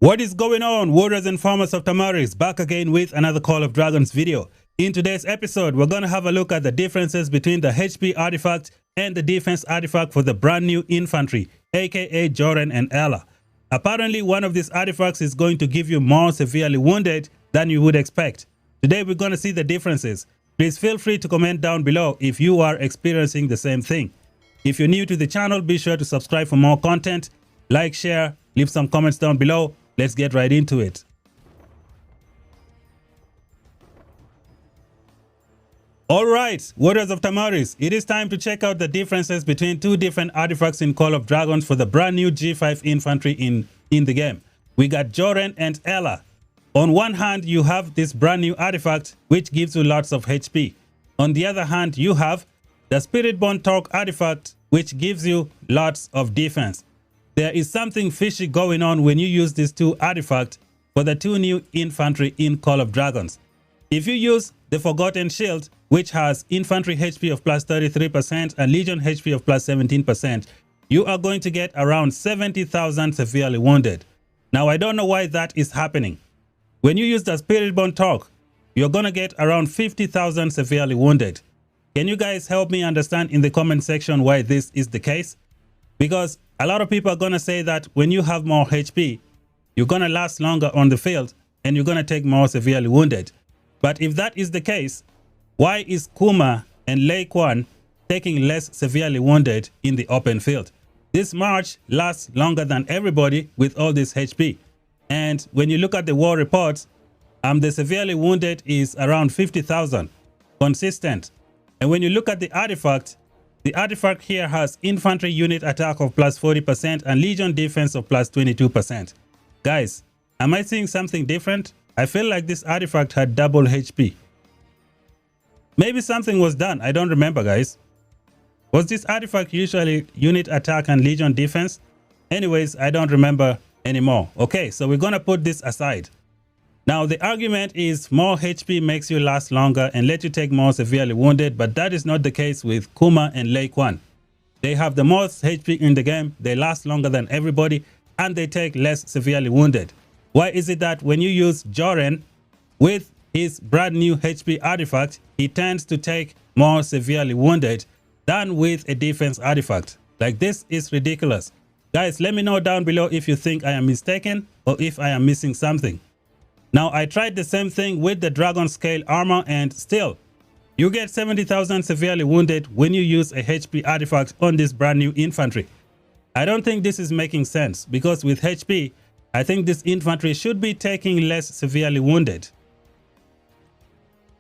What is going on, warriors and farmers of Tamaris? Back again with another Call of Dragons video. In today's episode, we're going to have a look at the differences between the HP artifact and the defense artifact for the brand new infantry, aka Joren and Ella. Apparently, one of these artifacts is going to give you more severely wounded than you would expect. Today, we're going to see the differences. Please feel free to comment down below if you are experiencing the same thing. If you're new to the channel, be sure to subscribe for more content, like, share, leave some comments down below. Let's get right into it. Alright, warriors of Tamaris, it is time to check out the differences between two different artifacts in Call of Dragons for the brand new G5 infantry in the game. We got Joren and Ella. On one hand, you have this brand new artifact which gives you lots of HP. On the other hand, you have the Spiritborn Torque artifact which gives you lots of defense. There is something fishy going on when you use these two artifacts for the two new infantry in Call of Dragons. If you use the Forgotten Shield, which has infantry HP of plus 33% and Legion HP of plus 17%, you are going to get around 70,000 severely wounded. Now, I don't know why that is happening. When you use the Spiritborn Torque, you're going to get around 50,000 severely wounded. Can you guys help me understand in the comment section why this is the case? Because a lot of people are going to say that when you have more HP, you're going to last longer on the field and you're going to take more severely wounded. But if that is the case, why is Kuma and Lei Quan taking less severely wounded in the open field? This march lasts longer than everybody with all this HP. And when you look at the war reports, the severely wounded is around 50,000 consistent. And when you look at the artifact here has infantry unit attack of plus 40% and Legion defense of plus 22%. Guys, am I seeing something different? I feel like this artifact had double HP. Maybe something was done. I don't remember, guys. Was this artifact usually unit attack and Legion defense? Anyways, I don't remember anymore. Okay, so we're going to put this aside. Now, the argument is more HP makes you last longer and let you take more severely wounded, but that is not the case with Kuma and Lei Quan. They have the most HP in the game, they last longer than everybody, and they take less severely wounded. Why is it that when you use Joren with his brand new HP artifact, he tends to take more severely wounded than with a defense artifact? Like, this is ridiculous. Guys, let me know down below if you think I am mistaken or if I am missing something. Now, I tried the same thing with the Dragon Scale armor and still, you get 70,000 severely wounded when you use a HP artifact on this brand new infantry. I don't think this is making sense because with HP, I think this infantry should be taking less severely wounded.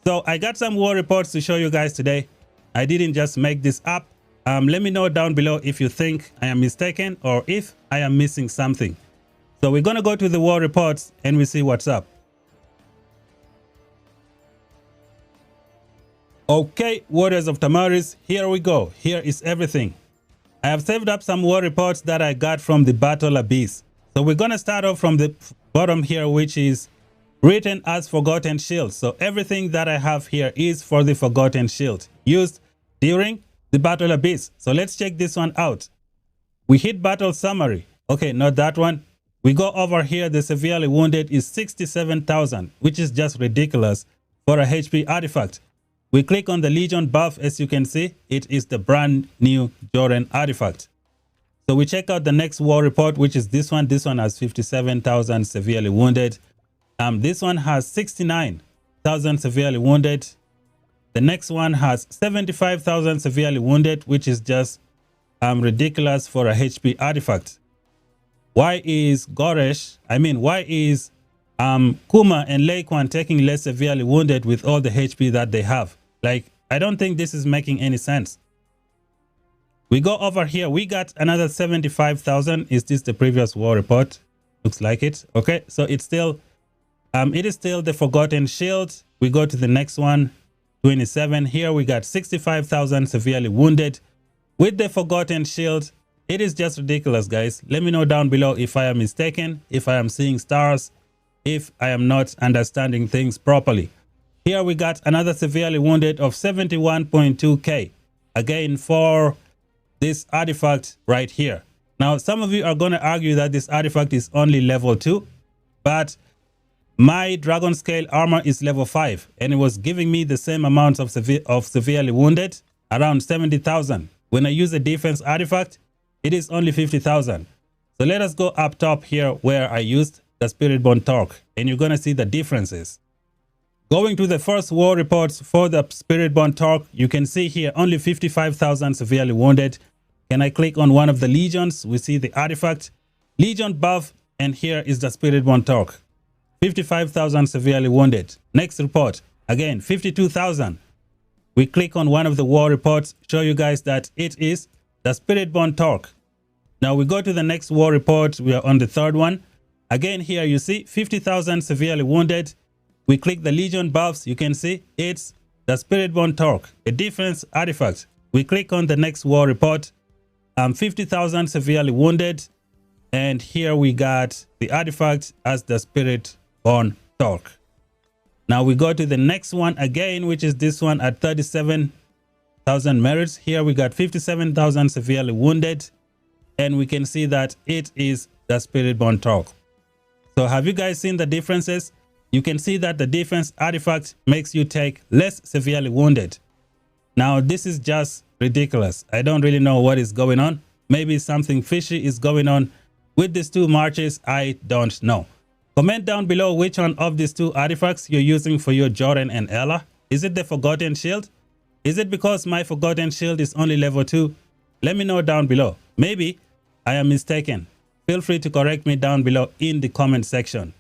So I got some war reports to show you guys today. I didn't just make this up. Let me know down below if you think I am mistaken or if I am missing something. So we're going to go to the war reports and we see what's up. Okay, warriors of Tamaris, here we go. Here is everything. I have saved up some war reports that I got from the Battle Abyss. So we're going to start off from the bottom here, which is written as Forgotten Shield. So everything that I have here is for the Forgotten Shield used during the Battle Abyss. So let's check this one out. We hit battle summary. Okay, not that one. We go over here. The severely wounded is 67,000, which is just ridiculous for a HP artifact. We click on the Legion buff. As you can see, it is the brand new Joren artifact. So we check out the next war report, which is this one. This one has 57,000 severely wounded. This one has 69,000 severely wounded. The next one has 75,000 severely wounded, which is just ridiculous for a HP artifact. Why is Kuma and Lei Quan taking less severely wounded with all the HP that they have? Like, I don't think this is making any sense. We go over here. We got another 75,000. Is this the previous war report? Looks like it. Okay, so it's still, it is still the Forgotten Shield. We go to the next one, 27. Here we got 65,000 severely wounded with the Forgotten Shield. It is just ridiculous, guys. Let me know down below if I am mistaken, if I am seeing stars, if I am not understanding things properly. Here we got another severely wounded of 71.2k. Again, for this artifact right here. Now, some of you are going to argue that this artifact is only level 2. but my dragon scale armor is level 5 and it was giving me the same amount of severely wounded, around 70,000. When I use a defense artifact, it is only 50,000. So let us go up top here where I used the Spirit-Born Torque, and you're going to see the differences. Going to the first war reports for the Spirit-Born Torque, you can see here only 55,000 severely wounded. Can I click on one of the legions? We see the artifact, Legion buff, and here is the Spirit-Born Torque. 55,000 severely wounded. Next report, again, 52,000. We click on one of the war reports, show you guys that it is the Spirit-Born Torque. Now we go to the next war report. We are on the third one. Again, here you see 50,000 severely wounded. We click the Legion buffs. You can see it's the Spirit-Born Torque, a defense artifact. We click on the next war report. 50,000 severely wounded. And here we got the artifact as the Spirit-Born Torque. Now we go to the next one again, which is this one at 37,000 merits. Here we got 57,000 severely wounded. And we can see that it is the Spirit-Born Torque. So have you guys seen the differences? You can see that the defense artifact makes you take less severely wounded. Now this is just ridiculous. I don't really know what is going on. Maybe something fishy is going on with these two marches. I don't know. Comment down below which one of these two artifacts you're using for your Joren and Ella. Is it the Forgotten Shield? Is it because my Forgotten Shield is only level 2? Let me know down below. Maybe I am mistaken. Feel free to correct me down below in the comment section.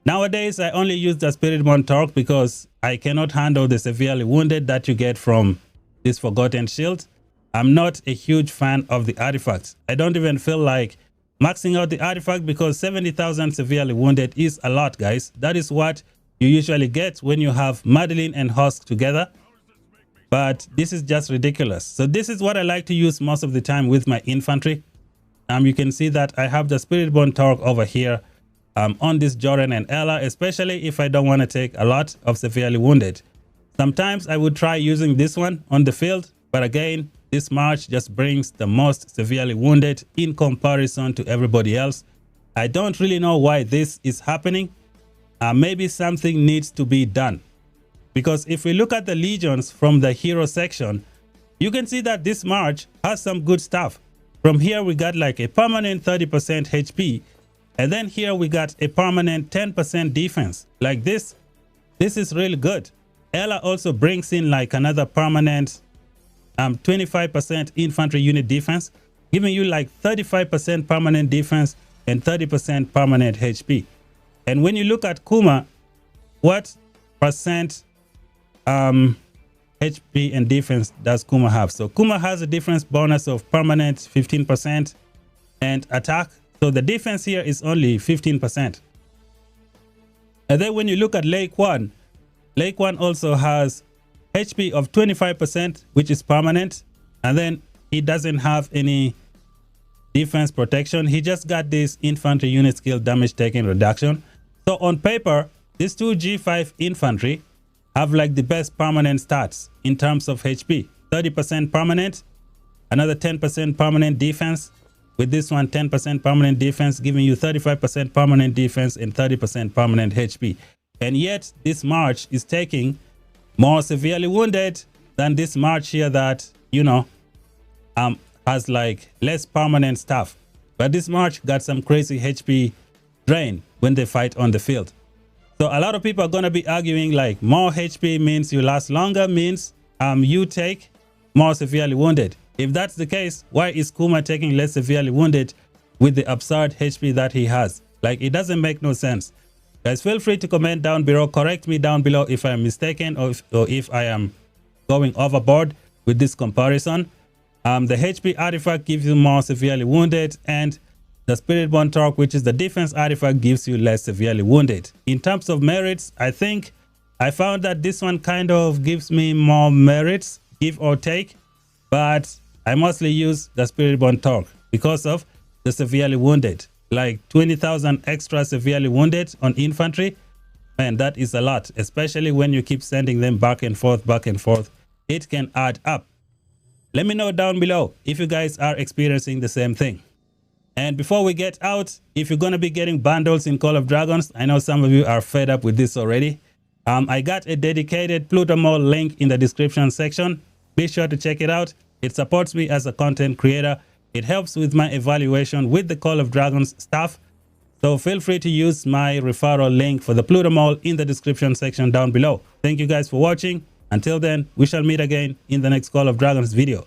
Nowadays, I only use the Spirit-Born Torque because I cannot handle the severely wounded that you get from this Forgotten Shield. I'm not a huge fan of the artifacts. I don't even feel like maxing out the artifact because 70,000 severely wounded is a lot, guys. That is what you usually get when you have Madeline and Husk together. But this is just ridiculous. So this is what I like to use most of the time with my infantry. You can see that I have the Spirit-Born Torque over here on this Joren and Ella, especially if I don't want to take a lot of severely wounded. Sometimes I would try using this one on the field, but again, this march just brings the most severely wounded in comparison to everybody else. I don't really know why this is happening. Maybe something needs to be done. Because if we look at the legions from the hero section, you can see that this march has some good stuff. From here, we got like a permanent 30% HP. And then here we got a permanent 10% defense. Like this is really good. Ella also brings in like another permanent 25% infantry unit defense, giving you like 35% permanent defense and 30% permanent HP. And when you look at Kuma, what percent HP and defense does Kuma have? So Kuma has a defense bonus of permanent 15% and attack. So the defense here is only 15%. And then when you look at Lake One also has HP of 25%, which is permanent. And then he doesn't have any defense protection. He just got this infantry unit skill damage taken reduction. So on paper, these two G5 infantry have like the best permanent stats in terms of HP. 30% permanent, another 10% permanent defense. With this one, 10% permanent defense, giving you 35% permanent defense and 30% permanent HP. And yet this march is taking more severely wounded than this march here that, you know, has like less permanent stuff. But this march got some crazy HP drain when they fight on the field. So a lot of people are going to be arguing like more HP means you last longer, means you take more severely wounded. If that's the case, why is Kuma taking less severely wounded with the absurd HP that he has? Like, it doesn't make no sense. Guys, feel free to comment down below. Correct me down below if I'm mistaken or if I am going overboard with this comparison. The HP artifact gives you more severely wounded, and the Spirit-Born Torque, which is the defense artifact, gives you less severely wounded. In terms of merits, I think I found that this one kind of gives me more merits, give or take, but I mostly use the Spirit-Born Torque because of the severely wounded. Like 20,000 extra severely wounded on infantry. Man, that is a lot, especially when you keep sending them back and forth, back and forth. It can add up. Let me know down below if you guys are experiencing the same thing. And before we get out, if you're going to be getting bundles in Call of Dragons, I know some of you are fed up with this already. I got a dedicated PLUTOMALL link in the description section. Be sure to check it out. It supports me as a content creator. It helps with my evaluation with the Call of Dragons stuff. So feel free to use my referral link for the PLUTOMALL in the description section down below. Thank you guys for watching. Until then, we shall meet again in the next Call of Dragons video.